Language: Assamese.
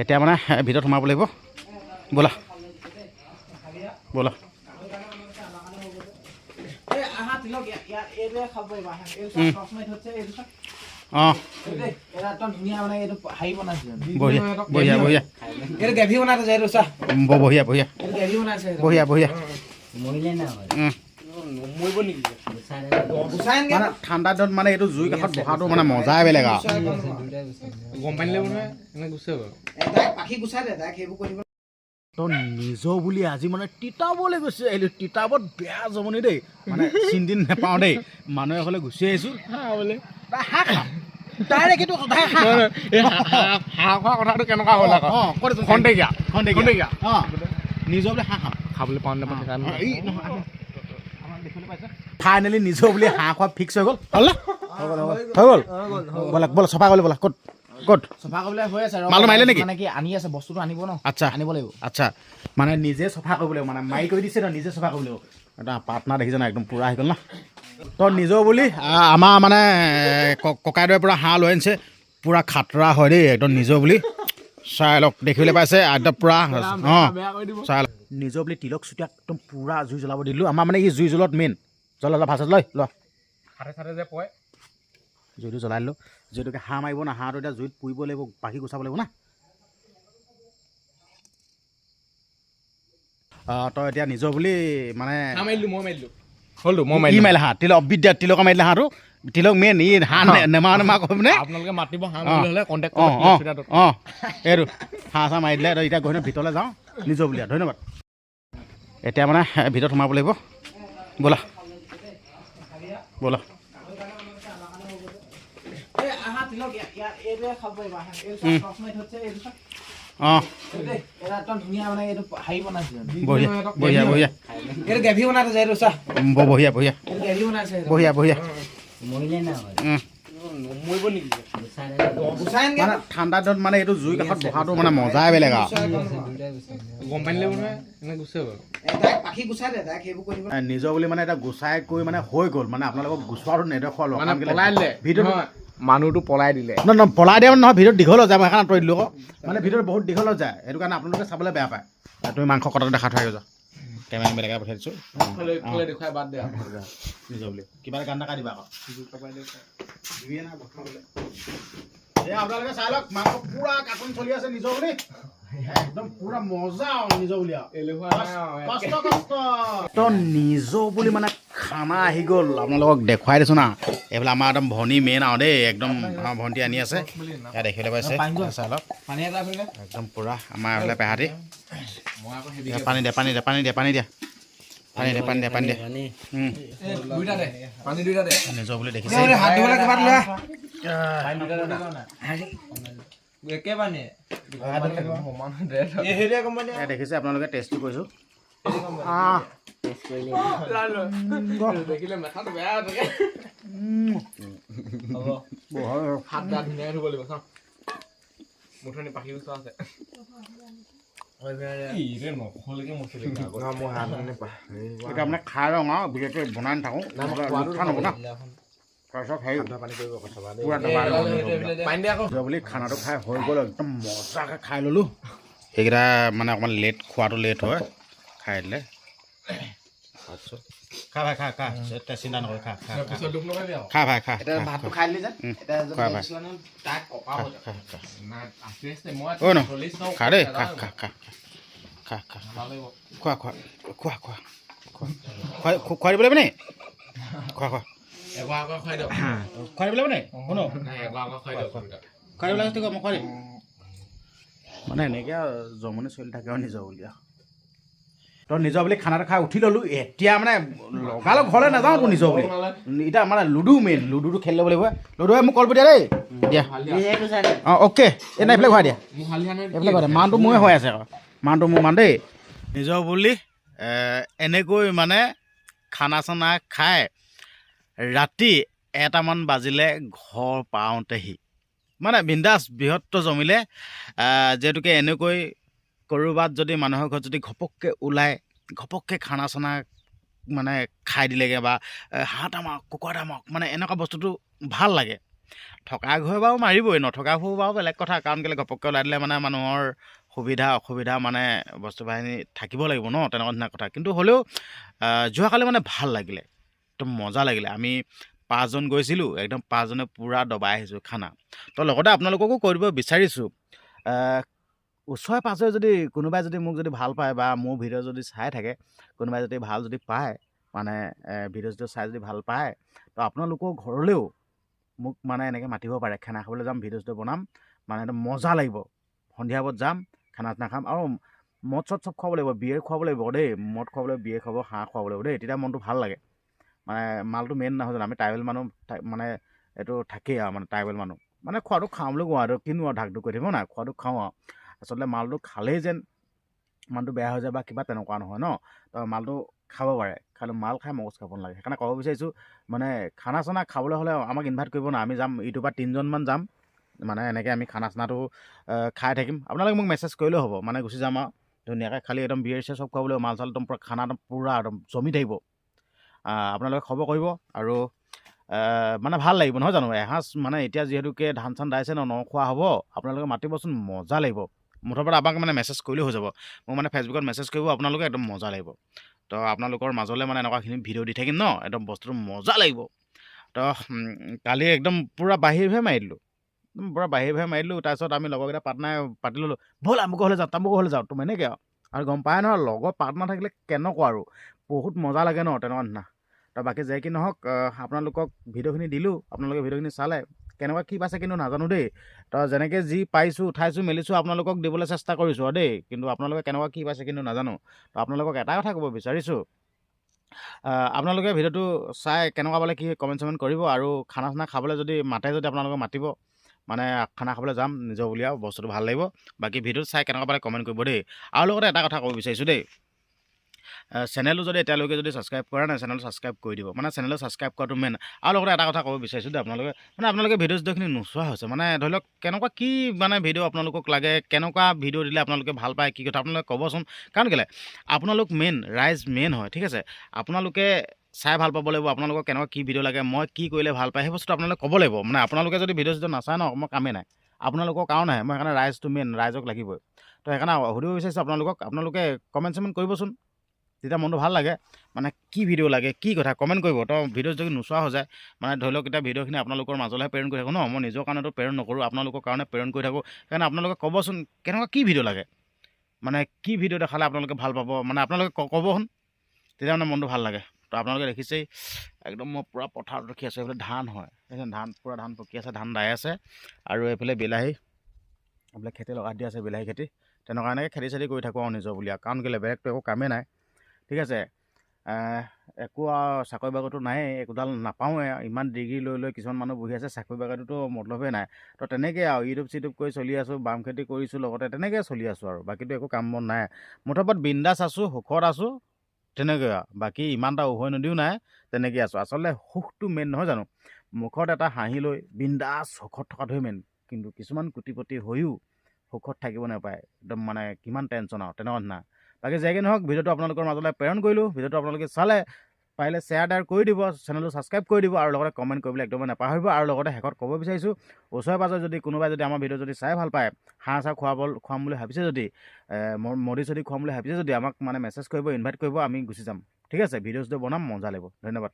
এতিয়া মানে ভিতৰত সোমাব লাগিব ব'লা ব'লা অঁ বঢ়িয়া বঢ়িয়া বঢ়িয়া বঢ়িয়া বঢ়িয়া বঢ়িয়া বঢ়িয়া মানে ঠাণ্ডা দিনত মানে এইটো জুই কাষত বহাটো মানে মজাই বেলেগ আৰু গম পানী লাগিব নহয় এনে গুচি যাব তই নিজৰ বুলি আজি মানে তিতাবলৈ গুচি আহিলোঁ তিতাবত বেয়া জমনি দেই মানে চিন্তিন নাপাওঁ দেই মানুহে হ'লে গুচি আহিছোঁ বোলে হাঁহ খাম ডাইৰেক্ট এইটো সদায় হাঁহ খোৱা কথাটো কেনেকুৱা হ'ল আকৌ খন্তেকীয়া অঁ নিজৰ বুলি হাঁহ খাম খাবলৈ পাওঁ নাপাওঁ ফাইনেলি নিজৰ বুলি হাঁহ খোৱা ফিক্স হৈ গ'ল হ'ল না হৈ গ'ল ব'লা ব'লা চফা কৰিলে ব'লা ক'ত ক'ত চফা কৰিবলৈ হৈ আছে মালটো মাৰিলে নেকি মানে কি আনি আছে বস্তুটো আনিব ন আচ্ছা আনিব লাগিব আচ্ছা মানে নিজে চফা কৰিব লাগিব মানে মাৰি কৰি দিছে ন নিজে চফা কৰিব লাগিব এটা পাৰ্টনাৰ দেখিছে না একদম পূৰা আহি গ'ল না তই নিজৰ বুলি আমাৰ মানে ককাইদেৱে পূৰা হাঁহ লৈ আনিছে পূৰা খাতৰা হয় দেই একদম নিজৰ বুলি চাই লওক দেখিবলৈ পাইছে একদম পূৰা অঁ চাই লওক নিজৰ বুলি তিলক চুতীয়া একদম পূৰা জুই জ্বলাব দিলোঁ আমাৰ মানে এই জুই জ্বলত মেইন জ্বলা ভাত লৈ লোৱা হাতে যে পৰে জুইটো জ্বলাই দিলোঁ যিহেতুকে হাঁহ মাৰিব না হাঁহটো এতিয়া জুইত পুৰিব লাগিব পাখি গুচাব লাগিব না তই এতিয়া নিজৰ বুলি মানে মাৰিলে হাঁহ তিলক অবিদ্যা তিলক মাৰিলে হাঁহটো তিলক মেইন ই হাঁহ নেমা কৈ পিনে আপোনালোকে মাতিব হাঁহ হ'লে কণ্টেক্ট অঁ এইটো হাঁহ চাহ মাৰি দিলে এতিয়া গৈ ভিতৰলৈ যাওঁ নিজৰ বুলি ধন্যবাদ এতিয়া মানে ভিতৰত সোমাব লাগিব ব'লা ব'লা অঁ বঢ়িয়া বঢ়িয়া বঢ়িয়া বঢ়িয়া বঢ়িয়া বঢ়িয়া বঢ়িয়া মানে ঠাণ্ডা দিনত মানে এইটো জুই কাষত বহাটো মানে মজাই বেলেগ আৰু গম পানী লাগিব নহয় এনে গুচি যাব নিজৰ বুলি মানে এটা গুচাই কৰি মানে হৈ গ'ল মানে আপোনালোকক গুচোৱাটো নেদেখুৱালো পলাই দিলে ভিডিঅ'টো মানুহটো পলাই দিলে নহয় পলাই দিয়া নহয় ভিডিঅ'ত দীঘল হৈ যায় মই সেইকাৰণে আঁতৰি দিলোঁ আকৌ মানে ভিডিঅ'ত বহুত দীঘল হৈ যায় সেইটো কাৰণে আপোনালোকে চাবলৈ বেয়া পায় তুমি মাংস কটাটো দেখা থৈ আহিবা কেমেৰা বেলেগে পঠাই দিছোঁ দেখুৱাই বাদ দে নিজৰ বুলি কিবা এটা গান এটা দিবা আকৌ আপোনালোকে চাই লওক মাংস পুৰা কাৰ্টুন চলি আছে নিজৰ বুলি একদম পুৰা মজা নিজৰ বুলি তো নিজৰ বুলি মানে খানা আহি গ'ল আপোনালোকক দেখুৱাই দিছোঁ না এইফালে আমাৰ একদম ভনী মেইন আৰু দেই একদম আমাৰ ভণ্টি আনি আছে ইয়াত দেখিবলৈ পাইছে চাই লওক একদম পুৰা আমাৰ এইফালে পেহাতি পানী দিয়া পানী দিয়া পানী দিয়া পানী দিয়া পানী দিয়া পানী দিয়া পানী দিয়া নিজৰ বুলি দেখিছে দেখিছে আপোনালোকে টেষ্টটো কৰিছোঁ দেখিলে মাথাটো বেয়া হাত গা ধুনীয়াকৈ ধুব লাগিব চাওঁ মুঠনি পাখি গুচোৱা আছে এতিয়া মানে খাই লওঁ আৰু বিশেষকৈ বনাই নাথাকোঁ লোকচান হ'ব না তাৰপিছত হেৰি বুলি খানাটো খাই হৈ গ'ল একদম মজাকৈ খাই ল'লোঁ সেইকেইটা মানে অকণমান লেট খোৱাটো লেট হয় খাই দিলে খা ভাই খা খা চিন্তা নকৰি খা খা খা ভাই খা ভাতটো খাই দিলি যেন খা ভাই অ' ন খা দেই খা খা খা খা খা খোৱা খোৱা খোৱা খোৱা খোৱা খুৱাই দিব লাগিব নে খোৱা খোৱা খুৱাই দিব লাগিব নে শুনো খুৱাই দিব লাগে মই খুৱাই দিম মানে এনেকৈ জমনি চলি থাকে আৰু নিজৰ বুলি তই নিজৰ বুলি খানাটো খাই উঠি ল'লোঁ এতিয়া মানে লগালগ ঘৰলৈ নাযাওঁ তোৰ নিজৰ বুলি এতিয়া মানে লুডু মেইন লুডুটো খেলি ল'ব লাগিব লুডুৱে মোক কল দিয়া দেই দিয়া অঁ অ'কে এই নাই এইফালে ঘূৰাই দিয়া এইফালে ঘূৰাই দিয়া মানটো মোৰে হৈ আছে আকৌ মানটো মোৰ মান দেই নিজৰ বুলি এনেকৈ মানে খানা চানা খাই ৰাতি 1টামান বাজিলে ঘৰ পাওঁতেহি মানে বিন্দাছ বৃহত্তৰ জমিলে যিহেতুকে এনেকৈ ক'ৰবাত যদি মানুহৰ ঘৰত যদি ঘপককৈ ওলাই ঘপককৈ খানা চানা মানে খাই দিলেগৈ বা হাঁহ তামক কুকুৰা তামক মানে এনেকুৱা বস্তুটো ভাল লাগে থকা ঘৰ বাৰু মাৰিবই, নথকা ঘৰ বাৰু বেলেগ কথা, কাৰণ কেলৈ ঘপককৈ ওলাই দিলে মানে মানুহৰ সুবিধা অসুবিধা মানে বস্তু বাহিনী থাকিব লাগিব ন, তেনেকুৱা ধৰণৰ কথা। কিন্তু হ'লেও যোৱাকালি মানে ভাল লাগিলে, একদম মজা লাগিলে। আমি 5জন গৈছিলোঁ, একদম 5জনে পূৰা দবাই আহিছোঁ খানা। তো লগতে আপোনালোককো কৈ দিব বিচাৰিছোঁ, ওচৰে পাঁজৰে যদি কোনোবাই যদি মোক যদি ভাল পায় বা মোৰ ভিডিঅ' যদি চাই থাকে, কোনোবাই যদি ভাল যদি পায়, মানে ভিডিঅ' চাই যদি ভাল পায়, তো আপোনালোকৰ ঘৰলৈও মোক মানে এনেকৈ মাতিব পাৰে, খানা খাবলৈ যাম, ভিডিঅ' বনাম, মানে একদম মজা লাগিব। সন্ধিয়া সময়ত যাম, খানা চানা খাম, আৰু মদ চদ চব খুৱাব লাগিব, বিয়েৰ খুৱাব লাগিব দেই, মদ খুৱাব লাগিব, বিয়েৰ খুৱাব, হাঁহ খুৱাব লাগিব দেই, তেতিয়া মনটো ভাল লাগে। মানে মালটো মেইন নহয় জানো, আমি ট্ৰাইবেল মানুহ, মানে এইটো থাকেই আৰু মানে ট্ৰাইবেল মানুহ, মানে খোৱাটো খাওঁ বুলি কোৱা আৰু কিনো আৰু ঢাকটো কৰি থাকিব না, খোৱাটো খাওঁ আৰু আচলতে মালটো খালেই যেন মালটো বেয়া হৈ যায় বা কিবা তেনেকুৱা নহয় ন, তো মালটো খাব পাৰে, খালি মাল খাই মগজ খাব নালাগে। সেইকাৰণে ক'ব বিচাৰিছোঁ, মানে খানা চানা খাবলৈ হ'লে আমাক ইনভাইট কৰিব না, আমি যাম, ইটোৰ পৰা 3জনমান যাম, মানে এনেকৈ আমি খানা চানাটো খাই থাকিম। আপোনালোকে মোক মেছেজ কৰিলেও হ'ব, মানে গুচি যাম আৰু ধুনীয়াকৈ, খালি একদম বিয়েৰ চিয়েৰ চব খুৱাব লাগিব, মাল চাল একদম পূৰা খানা একদম পূৰা একদম জমি থাকিব। আপোনালোকে খবৰ কৰিব, আৰু মানে ভাল লাগিব নহয় জানো, এসাঁজ মানে এতিয়া যিহেতুকে ধান চান দাইছে নখোৱা হ'ব, আপোনালোকে মাতিবচোন, মজা লাগিব। মুঠৰ পৰা আমাক মানে মেছেজ কৰিলেও হৈ যাব, মোক মানে ফেচবুকত মেছেজ কৰিব, আপোনালোকে একদম মজা লাগিব। তো আপোনালোকৰ মাজলৈ মানে এনেকুৱাখিনি ভিডিঅ' দি থাকিম ন, একদম বস্তুটো মজা লাগিব। তো কালি একদম পূৰা বাহিৰহে মাৰি দিলোঁ, একদম পূৰা বাহিৰহে মাৰি দিলোঁ। তাৰপিছত আমি লগৰকেইটা পাৰ্টনাৰ পাতি ল'লোঁ, ব'ল আমুকৰ হ'লে যাওঁ, তামুকৰ হ'লে যাওঁ, তুমি এনেকৈ আৰু গম পায় নহয়, লগৰ পাৰ্টনাৰ থাকিলে কেনেকুৱা আৰু বহুত মজা লাগে ন, তেনেকুৱা নিচিনা। তো বাকী যে কি নহওক, আপোনালোকক ভিডিঅ'খিনি দিলোঁ, আপোনালোকে ভিডিঅ'খিনি চালে, কেনেকুৱা কি পাইছে কিন্তু নাজানো দেই। তো যেনেকৈ যি পাইছোঁ উঠাইছোঁ মেলিছোঁ আপোনালোকক দিবলৈ চেষ্টা কৰিছোঁ আৰু দেই, কিন্তু আপোনালোকে কেনেকুৱা কি পাইছে কিন্তু নাজানো। তো আপোনালোকক এটা কথা ক'ব বিচাৰিছোঁ, আপোনালোকে ভিডিঅ'টো চাই কেনেকুৱা পালে কি কমেণ্ট চমেণ্ট কৰিব, আৰু খানা চানা খাবলৈ যদি মাতে, যদি আপোনালোকে মাতিব, মানে খানা খাবলৈ যাম নিজৰ বুলি, আৰু বস্তুটো ভাল লাগিব। বাকী ভিডিঅ'টো চাই কেনেকুৱা পালে কমেণ্ট কৰিব দেই। আৰু লগতে এটা কথা ক'ব বিচাৰিছোঁ দেই, চেনেলটো যদি এতিয়ালৈকে যদি ছাবস্ক্ৰাইব কৰা নাই, চেনেলটো ছাবস্ক্ৰাইব কৰি দিব, মানে চেনেলটো ছাবস্ক্ৰাইব কৰাটো মেইন। আৰু লগতে এটা কথা ক'ব বিচাৰিছোঁ দেই, আপোনালোকে ভিডিঅ' চিডিঅ'খিনি নোচোৱা হৈছে, মানে ধৰি লওক কেনেকুৱা কি মানে ভিডিঅ' আপোনালোকক লাগে, কেনেকুৱা ভিডিঅ' দিলে আপোনালোকে ভাল পায়, কি কথা আপোনালোকে ক'বচোন। কাৰণ কেলৈ আপোনালোক মেইন, ৰাইজ মেইন হয়, ঠিক আছে। আপোনালোকে চাই ভাল পাব লাগিব, আপোনালোকক কেনেকুৱা কি ভিডিঅ' লাগে, মই কি কৰিলে ভাল পায়, সেই বস্তুটো আপোনালোকে ক'ব লাগিব। মানে আপোনালোকে যদি ভিডিঅ' চিডিঅ' নাচায় ন, মই কামেই নাই, আপোনালোকৰ কাৰণেহে মই, সেইকাৰণে ৰাইজটো মেইন, ৰাইজক লাগিবই। তো সেইকাৰণে সুধিব বিচাৰিছোঁ আপোনালোকে কমেণ্ট চমেণ্ট কৰিবচোন, তেতিয়া মনটো ভাল লাগে। মানে কি ভিডিঅ' লাগে, কি কথা কমেণ্ট কৰিব। তো ভিডিঅ' যদি নোচোৱা হৈ যায়, মানে ধৰি লওক এতিয়া ভিডিঅ'খিনি আপোনালোকৰ মাজলৈহে প্ৰেৰণ কৰি থাকোঁ ন, মই নিজৰ কাৰণেতো প্ৰেৰণ নকৰোঁ, আপোনালোকৰ কাৰণে প্ৰেৰণ কৰি থাকোঁ। সেইকাৰণে আপোনালোকে ক'বচোন কেনেকুৱা কি ভিডিঅ' লাগে, মানে কি ভিডিঅ' দেখালে আপোনালোকে ভাল পাব, মানে আপোনালোকে ক'বচোন, তেতিয়া মানে মনটো ভাল লাগে। তো আপোনালোকে দেখিছেই, একদম মই পূৰা পথাৰত ৰখি আছোঁ, এইফালে ধান হয়, ধান পূৰা ধান পকি আছে, ধান দাই আছে, আৰু এইফালে বিলাহী, এইবিলাক খেতি লগাই দি আছে, বিলাহী খেতি, তেনেকুৱা এনেকৈ খেতি চেতি কৰি থাকোঁ আৰু নিজৰ বুলি, কাৰণ কেলৈ বেলেগটো একো কামেই নাই, ঠিক আছে। একো আৰু চাকৰি বাকৰিটো নায়েই, একোডাল নাপাওঁৱে, ইমান ডিগ্ৰী লৈ কিছুমান মানুহ বহি আছে, চাকৰি বাকৰিটোতো মতলবেই নাই। তো তেনেকৈ আৰু ইউটিউব চিউটিউব কৰি চলি আছোঁ, বাম খেতি কৰিছোঁ লগতে, তেনেকৈ চলি আছোঁ আৰু বাকীটো একো কাম বন নাই। মুঠৰ বিন্দাছ আছোঁ, সুখত আছোঁ, তেনেকৈ আৰু বাকী ইমান এটা উভৈনদীও নাই, তেনেকৈ আছোঁ। আচলতে সুখটো মেইন নহয় জানো, মুখত এটা হাঁহি লৈ বিন্দাছ সুখত থকাটোহে মেইন। কিন্তু কিছুমান কোটিপতি হৈও সুখত থাকিব নাপায়, একদম মানে কিমান টেনশ্যন আৰু তেনেকুৱা নিচিনা। বাকী যে কি নহওক, ভিডিঅ'টো আপোনালোকৰ মাজলৈ প্ৰেৰণ কৰিলোঁ, ভিডিঅ'টো আপোনালোকে চালে, পাৰিলে শ্বেয়াৰ টায়াৰ কৰি দিব, চেনেলটো ছাবস্ক্ৰাইব কৰি দিব, আৰু লগতে কমেণ্ট কৰিবলৈ একদমেই নাপাহৰিব। আৰু লগতে শেষত ক'ব বিচাৰিছোঁ, ওচৰে পাঁজৰে যদি কোনোবাই যদি আমাৰ ভিডিঅ' যদি চাই ভাল পায়, হাঁহ চাহ খুৱাম বুলি ভাবিছে যদি, মদি চদি খুৱাম বুলি ভাবিছে যদি, আমাক মানে মেছেজ কৰিব, ইনভাইট কৰিব, আমি গুচি যাম, ঠিক আছে। ভিডিঅ' চিডিঅ' বনাম, মজা লাগিব। ধন্যবাদ।